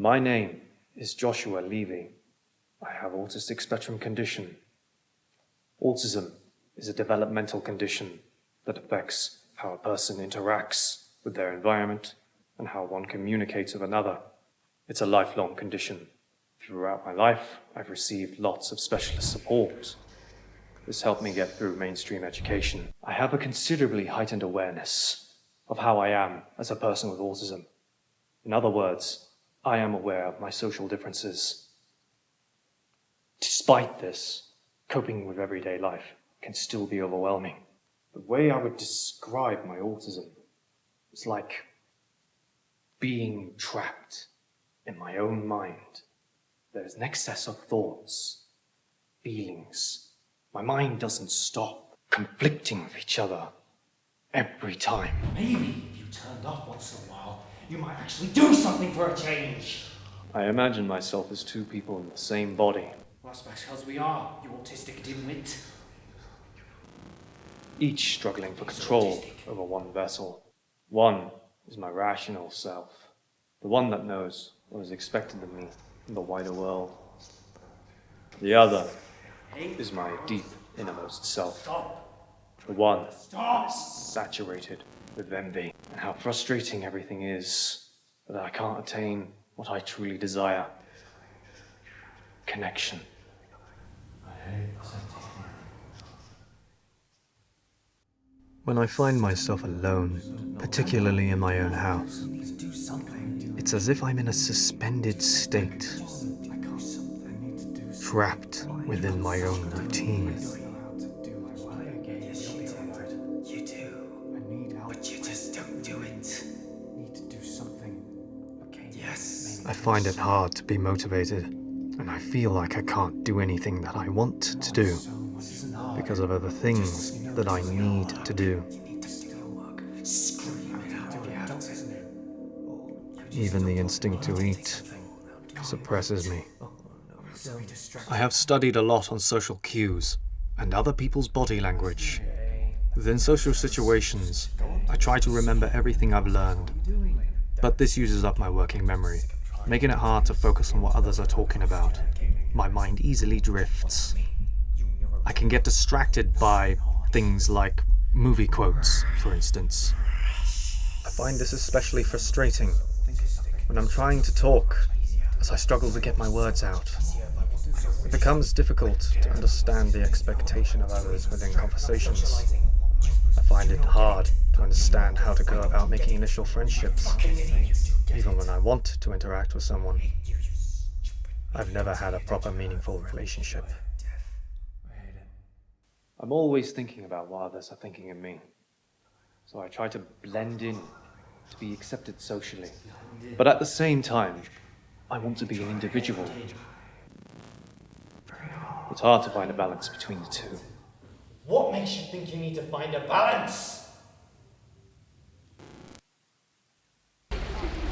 My name is Joshua Levy. I have autistic spectrum condition. Autism is a developmental condition that affects how a person interacts with their environment and how one communicates with another. It's a lifelong condition. Throughout my life, I've received lots of specialist support. This helped me get through mainstream education. I have a considerably heightened awareness of how I am as a person with autism. In other words, I am aware of my social differences. Despite this, coping with everyday life can still be overwhelming. The way I would describe my autism is like being trapped in my own mind. There's an excess of thoughts, feelings. My mind doesn't stop, conflicting with each other every time. Maybe if you turned off once in a while, you might actually do something for a change. I imagine myself as two people in the same body. Well, I suppose we are, you autistic dimwit. Each struggling for control over one vessel. One is my rational self, the one that knows what is expected of me in the wider world. The other is my deep innermost self, the one that is saturated with envy and how frustrating everything is, that I can't attain what I truly desire. Connection. When I find myself alone, particularly in my own house, it's as if I'm in a suspended state, trapped within my own routine. You do, but you just don't do it. Yes. I find it hard to be motivated, and I feel like I can't do anything that I want to do because of other things that I need to do. Even the instinct to eat suppresses me. I have studied a lot on social cues and other people's body language. Within social situations, I try to remember everything I've learned, but this uses up my working memory, making it hard to focus on what others are talking about. My mind easily drifts. I can get distracted by things like movie quotes, for instance. I find this especially frustrating when I'm trying to talk, as I struggle to get my words out. It becomes difficult to understand the expectation of others within conversations. I find it hard to understand how to go about making initial friendships, even when I want to interact with someone. I've never had a proper meaningful relationship. I'm always thinking about what others are thinking of me, so I try to blend in to be accepted socially. But at the same time, I want to be an individual. It's hard to find a balance between the two. What makes you think you need to find a balance?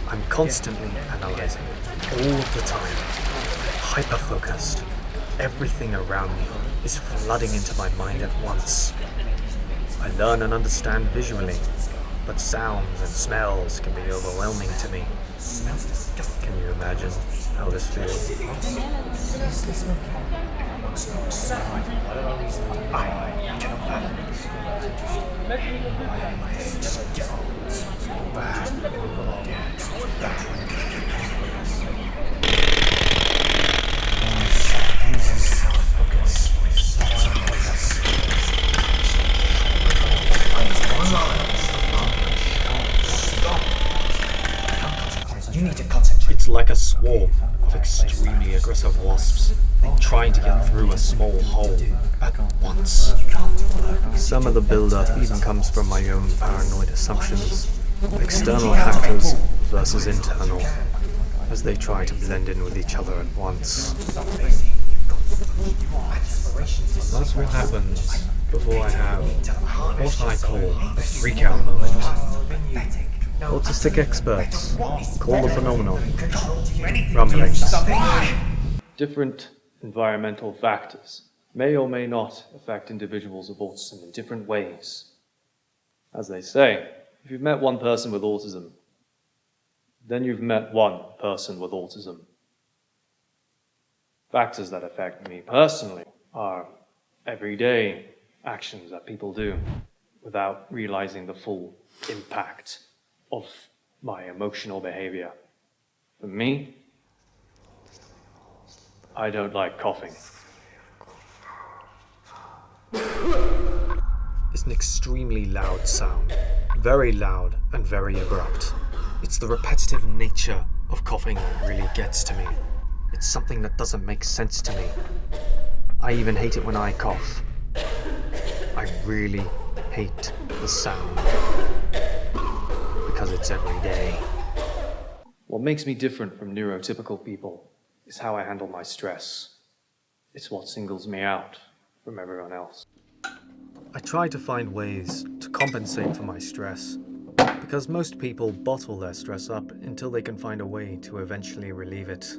I'm constantly analyzing, all the time, hyper-focused. Everything around me is flooding into my mind at once. I learn and understand visually, but sounds and smells can be overwhelming to me. Can you imagine how this feels? You need to concentrate. It's like a swarm of extremely aggressive wasps trying to get through a small hole at once. Some of the build-up even comes from my own paranoid assumptions, external factors versus internal, as they try to blend in with each other at once. That's what happens before I have what I call a freak-out moment. Autistic experts call the phenomenon rumblings. Different environmental factors may or may not affect individuals with autism in different ways. As they say, if you've met one person with autism, Then you've met one person with autism. Factors that affect me personally are everyday actions that people do without realizing the full impact of my emotional behavior. For me, I don't like coughing. It's an extremely loud sound, very loud and very abrupt. It's the repetitive nature of coughing that really gets to me. It's something that doesn't make sense to me. I even hate it when I cough. I really hate the sound because it's every day. What makes me different from neurotypical people is how I handle my stress. It's what singles me out from everyone else. I try to find ways to compensate for my stress because most people bottle their stress up until they can find a way to eventually relieve it.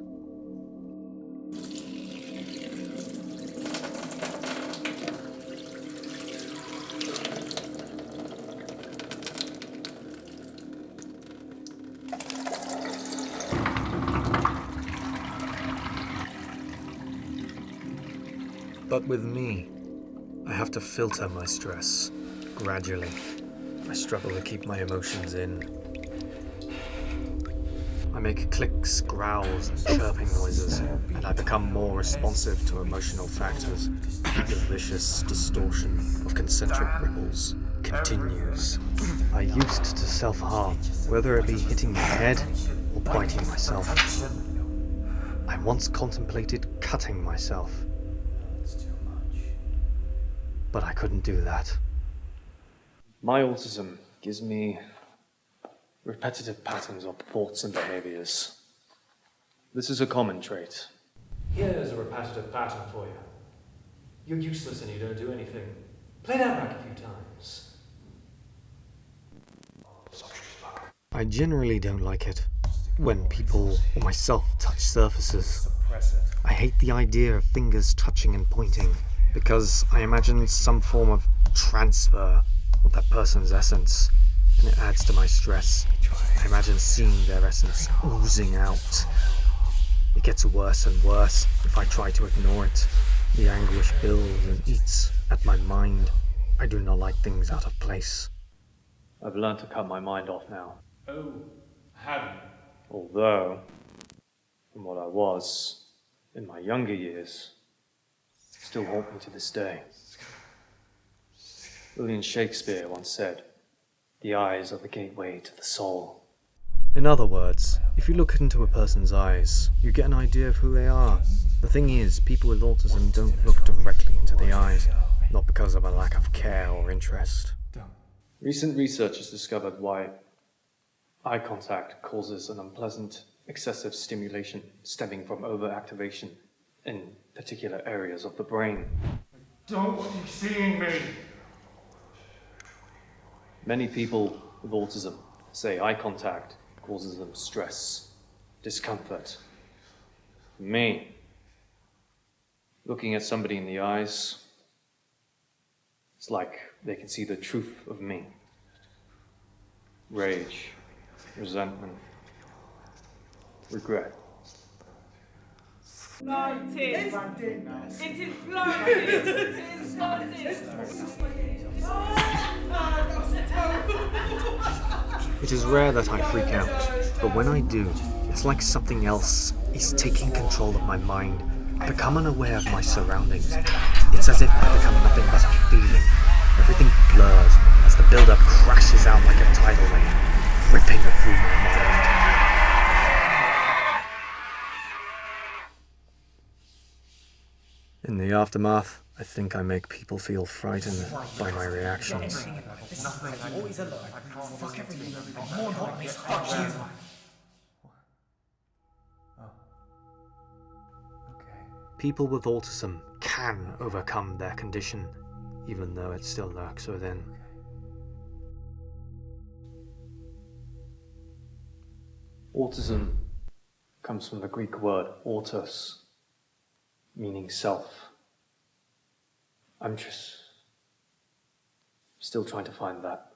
But with me, I have to filter my stress gradually. I struggle to keep my emotions in. I make clicks, growls, and chirping noises, and I become more responsive to emotional factors. The vicious distortion of concentric ripples continues. I used to self-harm, whether it be hitting my head or biting myself. I once contemplated cutting myself, but I couldn't do that. My autism gives me repetitive patterns of thoughts and behaviors. This is a common trait. Here's a repetitive pattern for you. You're useless and you don't do anything. Play that back a few times. I generally don't like it when people or myself touch surfaces. I hate the idea of fingers touching and pointing because I imagine some form of transfer of that person's essence, and it adds to my stress. I imagine seeing their essence oozing out. It gets worse and worse if I try to ignore it. The anguish builds and eats at my mind. I do not like things out of place. I've learned to cut my mind off now. Oh, have you? Although, from what I was in my younger years, still haunt me to this day. William Shakespeare once said, "The eyes are the gateway to the soul." In other words, if you look into a person's eyes, you get an idea of who they are. The thing is, people with autism don't look directly into the eyes, not because of a lack of care or interest. Recent research has discovered why eye contact causes an unpleasant, excessive stimulation stemming from overactivation in particular areas of the brain. Don't want you seeing me. Many people with autism say eye contact causes them stress, discomfort. For me, looking at somebody in the eyes, it's like they can see the truth of me. Rage, resentment, regret. It It is rare that I freak out, but when I do, it's like something else is taking control of my mind. I become unaware of my surroundings. It's as if I become nothing but a feeling. Everything blurs as the build-up crashes out like a tidal wave, ripping through my mind. In the aftermath, I think I make people feel frightened by my reactions. Always alone. Fuck everything. More importantly, fuck you. People with autism can overcome their condition, even though it still lurks within. Autism comes from the Greek word autos, meaning self. I'm just still trying to find that